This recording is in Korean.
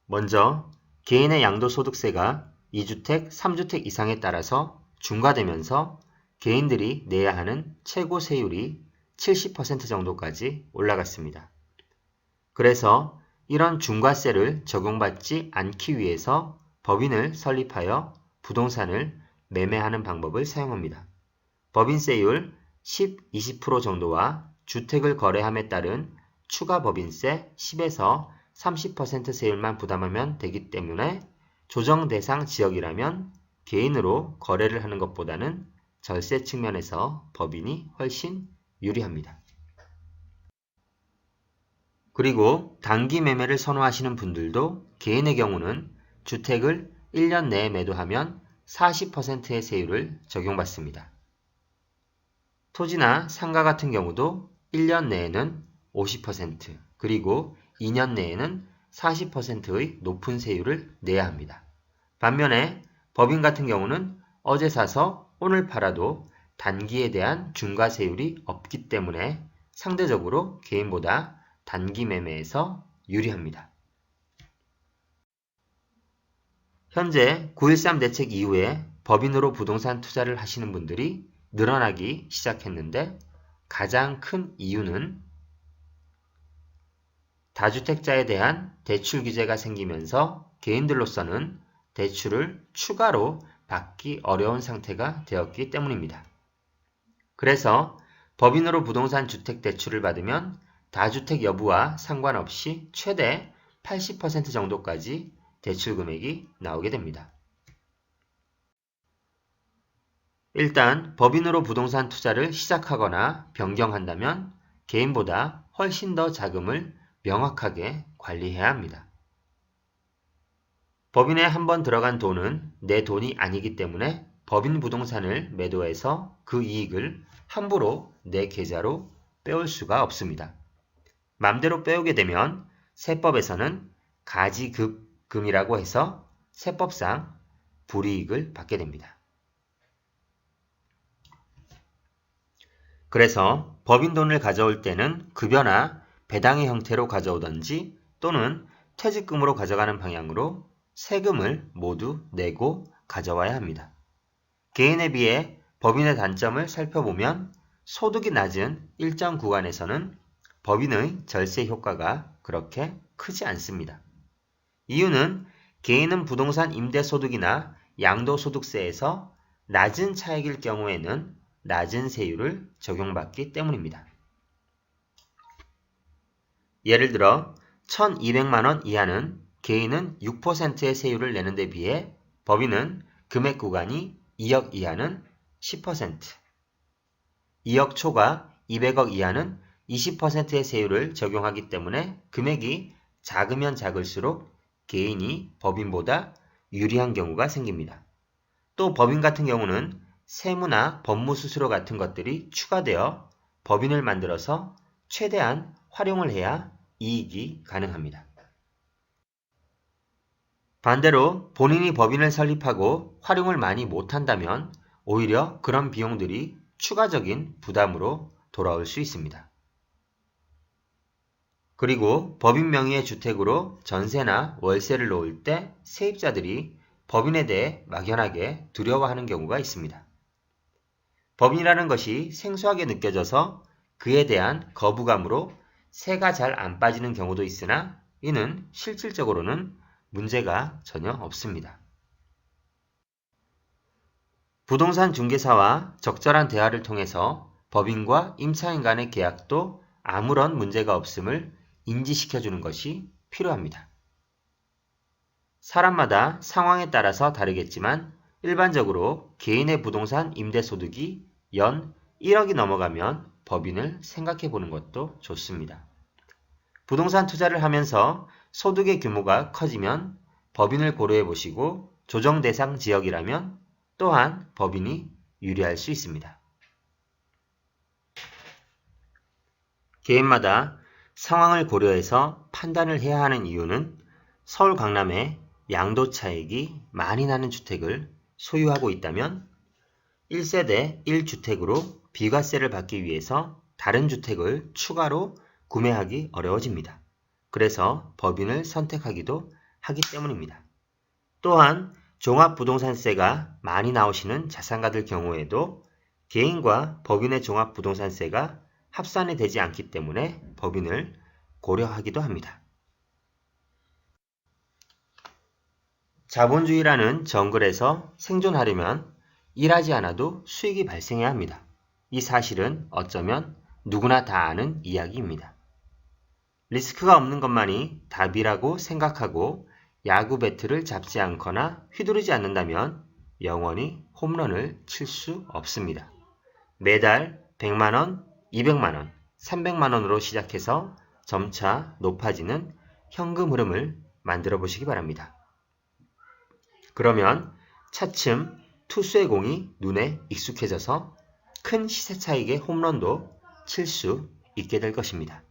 먼저 개인의 양도소득세가 2주택, 3주택 이상에 따라서 중과되면서 개인들이 내야 하는 최고 세율이 70% 정도까지 올라갔습니다. 그래서 이런 중과세를 적용받지 않기 위해서 법인을 설립하여 부동산을 매매하는 방법을 사용합니다. 법인세율 10, 20% 정도와 주택을 거래함에 따른 추가 법인세 10에서 30% 세율만 부담하면 되기 때문에 조정 대상 지역이라면 개인으로 거래를 하는 것보다는 절세 측면에서 법인이 훨씬 유리합니다. 그리고 단기 매매를 선호하시는 분들도 개인의 경우는 주택을 1년 내에 매도하면 40%의 세율을 적용받습니다. 토지나 상가 같은 경우도 1년 내에는 50% 그리고 2년 내에는 40%의 높은 세율을 내야 합니다. 반면에 법인 같은 경우는 어제 사서 오늘 팔아도 단기에 대한 중과세율이 없기 때문에 상대적으로 개인보다 단기 매매에서 유리합니다. 현재 9.13 대책 이후에 법인으로 부동산 투자를 하시는 분들이 늘어나기 시작했는데 가장 큰 이유는 다주택자에 대한 대출 규제가 생기면서 개인들로서는 대출을 추가로 받기 어려운 상태가 되었기 때문입니다. 그래서 법인으로 부동산 주택 대출을 받으면 다주택 여부와 상관없이 최대 80% 정도까지 대출 금액이 나오게 됩니다. 일단 법인으로 부동산 투자를 시작하거나 변경한다면 개인보다 훨씬 더 자금을 명확하게 관리해야 합니다. 법인에 한번 들어간 돈은 내 돈이 아니기 때문에 법인 부동산을 매도해서 그 이익을 함부로 내 계좌로 빼올 수가 없습니다. 맘대로 빼오게 되면 세법에서는 가지급금이라고 해서 세법상 불이익을 받게 됩니다. 그래서 법인 돈을 가져올 때는 급여나 배당의 형태로 가져오든지 또는 퇴직금으로 가져가는 방향으로 세금을 모두 내고 가져와야 합니다. 개인에 비해 법인의 단점을 살펴보면 소득이 낮은 일정 구간에서는 법인의 절세 효과가 그렇게 크지 않습니다. 이유는 개인은 부동산 임대소득이나 양도소득세에서 낮은 차익일 경우에는 낮은 세율을 적용받기 때문입니다. 예를 들어 1,200만원 이하는 개인은 6%의 세율을 내는 데 비해 법인은 금액 구간이 2억 이하는 10%, 2억 초과 200억 이하는 20%의 세율을 적용하기 때문에 금액이 작으면 작을수록 개인이 법인보다 유리한 경우가 생깁니다. 또 법인 같은 경우는 세무나 법무수수료 같은 것들이 추가되어 법인을 만들어서 최대한 활용을 해야 이익이 가능합니다. 반대로 본인이 법인을 설립하고 활용을 많이 못한다면 오히려 그런 비용들이 추가적인 부담으로 돌아올 수 있습니다. 그리고 법인 명의의 주택으로 전세나 월세를 놓을 때 세입자들이 법인에 대해 막연하게 두려워하는 경우가 있습니다. 법인이라는 것이 생소하게 느껴져서 그에 대한 거부감으로 세가 잘 안 빠지는 경우도 있으나 이는 실질적으로는 문제가 전혀 없습니다. 부동산 중개사와 적절한 대화를 통해서 법인과 임차인 간의 계약도 아무런 문제가 없음을 인지시켜주는 것이 필요합니다. 사람마다 상황에 따라서 다르겠지만 일반적으로 개인의 부동산 임대소득이 연 1억이 넘어가면 법인을 생각해 보는 것도 좋습니다. 부동산 투자를 하면서 소득의 규모가 커지면 법인을 고려해 보시고 조정 대상 지역이라면 또한 법인이 유리할 수 있습니다. 개인마다 상황을 고려해서 판단을 해야 하는 이유는 서울 강남에 양도 차익이 많이 나는 주택을 소유하고 있다면 1세대 1주택으로 비과세를 받기 위해서 다른 주택을 추가로 구매하기 어려워집니다. 그래서 법인을 선택하기도 하기 때문입니다. 또한 종합부동산세가 많이 나오시는 자산가들 경우에도 개인과 법인의 종합부동산세가 합산이 되지 않기 때문에 법인을 고려하기도 합니다. 자본주의라는 정글에서 생존하려면 일하지 않아도 수익이 발생해야 합니다. 이 사실은 어쩌면 누구나 다 아는 이야기입니다. 리스크가 없는 것만이 답이라고 생각하고 야구 배트를 잡지 않거나 휘두르지 않는다면 영원히 홈런을 칠 수 없습니다. 매달 100만원, 200만원, 300만원으로 시작해서 점차 높아지는 현금 흐름을 만들어 보시기 바랍니다. 그러면 차츰 투수의 공이 눈에 익숙해져서 큰 시세 차익의 홈런도 칠 수 있게 될 것입니다.